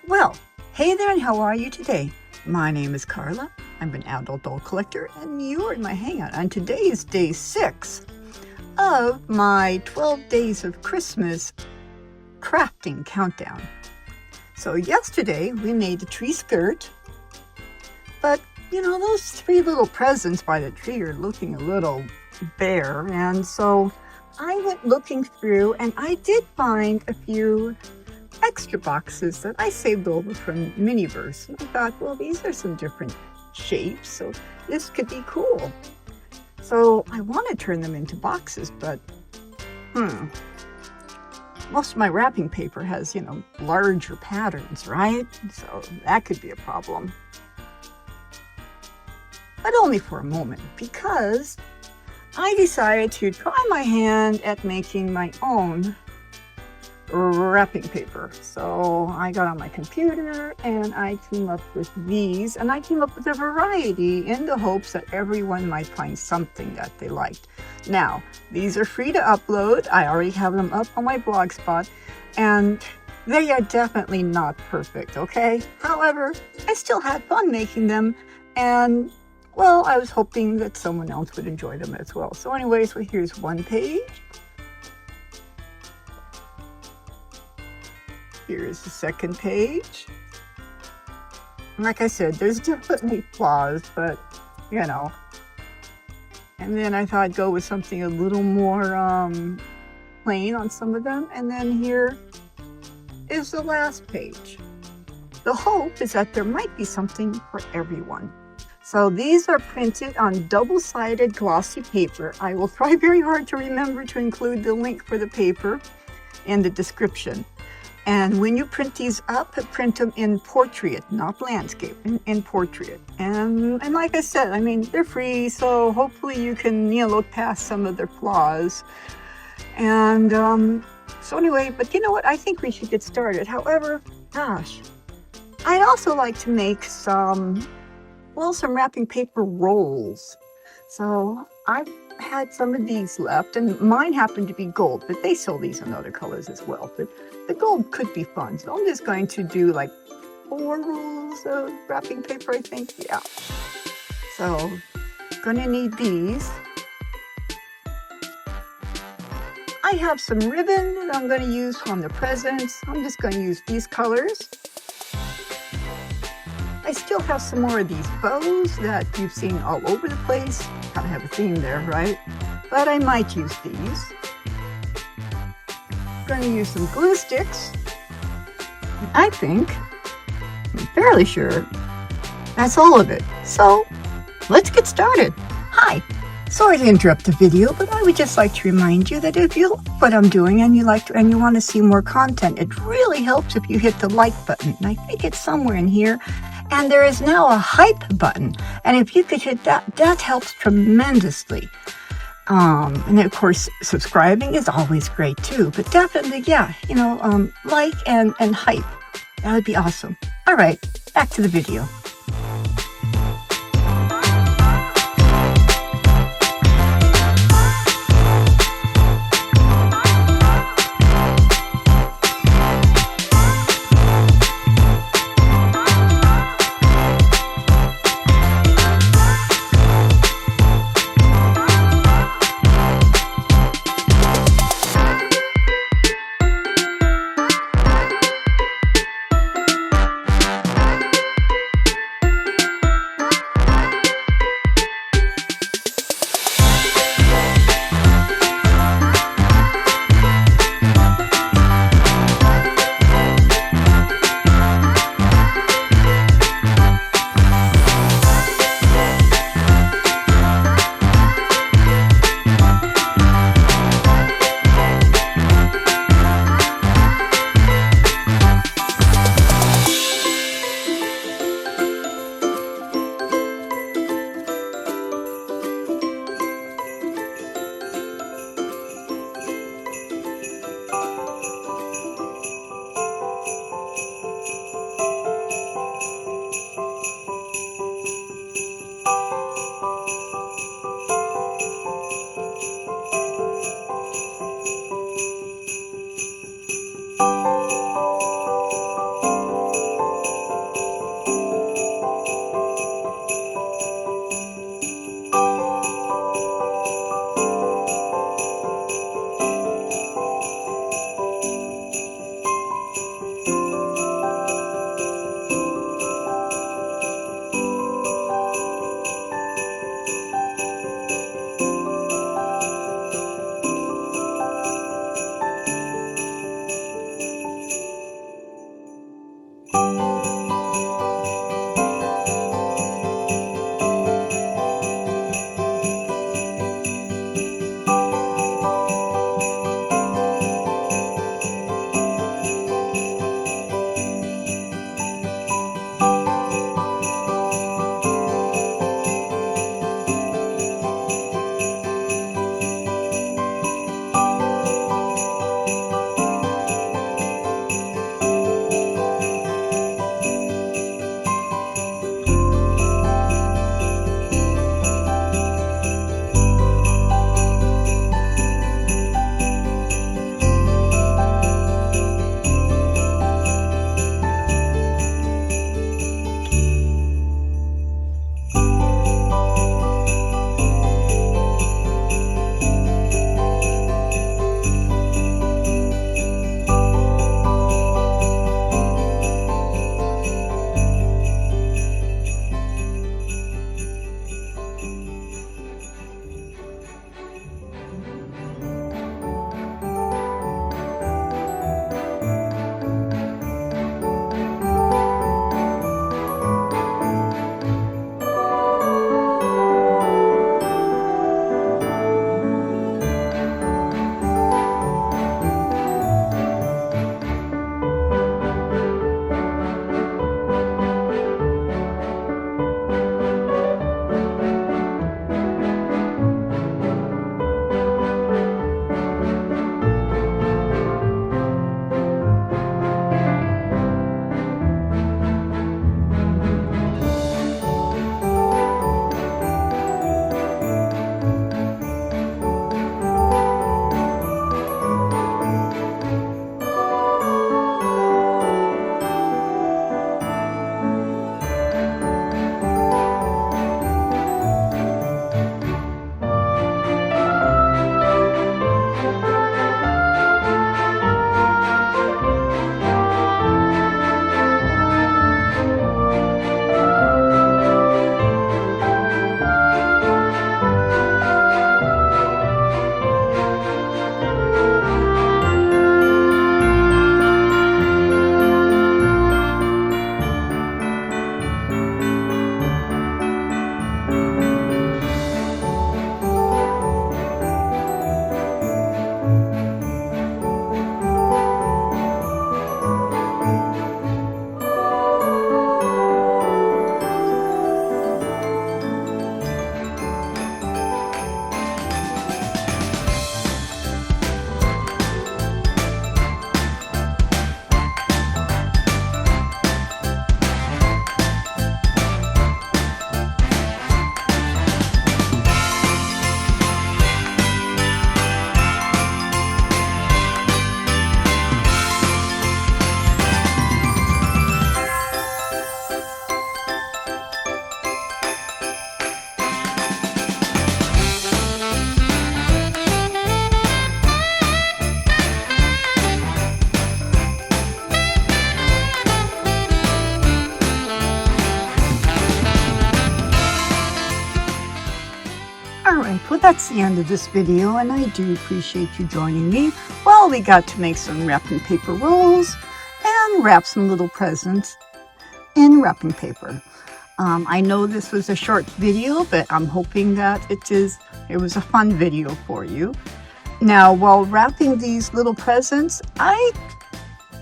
Well, hey there, and how are you today? My name is Carla. I'm an adult doll collector, and you're in my hangout. And today is day 6 of my 12 days of Christmas crafting countdown. So yesterday we made the tree skirt, but you know, those 3 little presents by the tree are looking a little bare, and so I went looking through and I did find a few extra boxes that I saved over from Miniverse. And I thought, well, these are some different shapes, so this could be cool. So I want to turn them into boxes, but most of my wrapping paper has, you know, larger patterns, right? So that could be a problem. But only for a moment, because I decided to try my hand at making my own wrapping paper. So I got on my computer and I came up with these, and I came up with a variety in the hopes that everyone might find something that they liked. Now, these are free to upload. I already have them up on my Blogspot, and they are definitely not perfect, okay? However, I still had fun making them, and well, I was hoping that someone else would enjoy them as well. So anyways, well, here's one page. Here's the second page. Like I said, there's definitely flaws, but you know. And then I thought I'd go with something a little more plain on some of them. And then here is the last page. The hope is that there might be something for everyone. So these are printed on double-sided glossy paper. I will try very hard to remember to include the link for the paper in the description. And when you print these up, print them in portrait, not landscape, in portrait. And like I said, I mean, they're free, so hopefully you can, you know, look past some of their flaws. And so anyway, but you know what? I think we should get started. However, gosh, I'd also like to make some wrapping paper rolls. So I've had some of these left, and mine happen to be gold, but they sell these in other colors as well. But the gold could be fun, so I'm just going to do like 4 rolls of wrapping paper, I think. Yeah. So, gonna need these. I have some ribbon that I'm gonna use on the presents. I'm just gonna use these colors. I still have some more of these bows that you've seen all over the place. Kind of have a theme there, right? But I might use these. I'm going to use some glue sticks. And I think, I'm fairly sure, that's all of it. So, let's get started. Hi, sorry to interrupt the video, but I would just like to remind you that if you like what I'm doing and you want to see more content, it really helps if you hit the like button. And I think it's somewhere in here. And there is now a hype button, and if you could hit that, that helps tremendously. And of course, subscribing is always great too, but definitely, yeah, you know, like and hype. That would be awesome. All right, back to the video. that's the end of this video, and I do appreciate you joining me. Well, we got to make some wrapping paper rolls and wrap some little presents in wrapping paper. I know this was a short video, but I'm hoping that it was a fun video for you. Now, while wrapping these little presents, I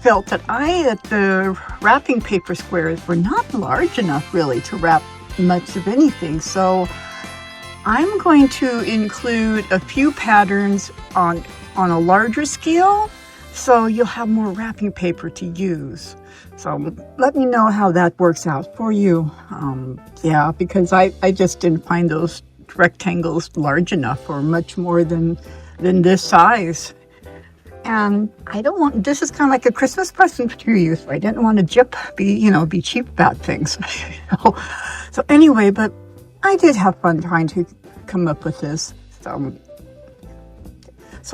felt that the wrapping paper squares were not large enough really to wrap much of anything. So I'm going to include a few patterns on a larger scale, so you'll have more wrapping paper to use. So let me know how that works out for you. Yeah, because I just didn't find those rectangles large enough or much more than this size. And this is kind of like a Christmas present to you, so I didn't want to be cheap about things. So anyway, but I did have fun trying to come up with this. So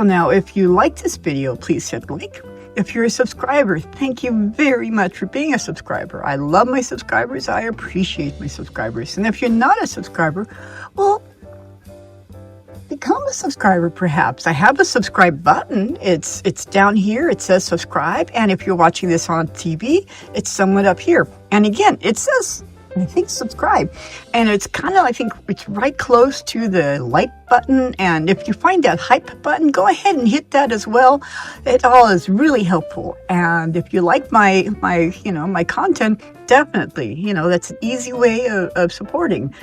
now, if you liked this video, please hit like. If you're a subscriber, thank you very much for being a subscriber. I love my subscribers. I appreciate my subscribers. And if you're not a subscriber, well, become a subscriber perhaps. I have a subscribe button. It's down here. It says subscribe. And if you're watching this on TV, it's somewhat up here. And again, it says, I think, subscribe. And it's I think it's right close to the like button. And if you find that hype button, go ahead and hit that as well. It all is really helpful. And if you like my content, definitely, that's an easy way of supporting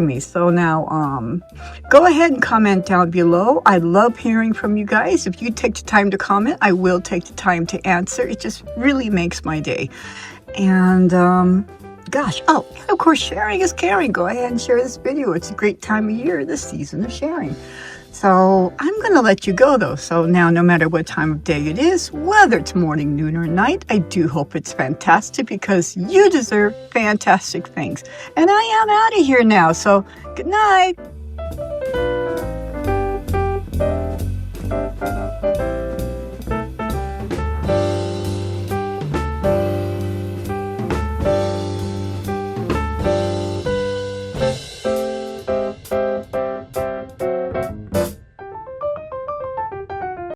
me. So now, go ahead and comment down below. I love hearing from you guys. If you take the time to comment, I will take the time to answer. It just really makes my day. And, of course, sharing is caring. Go ahead and share this video. It's a great time of year, this season of sharing. So I'm going to let you go, though. So now, no matter what time of day it is, whether it's morning, noon, or night, I do hope it's fantastic, because you deserve fantastic things. And I am out of here now. So good night.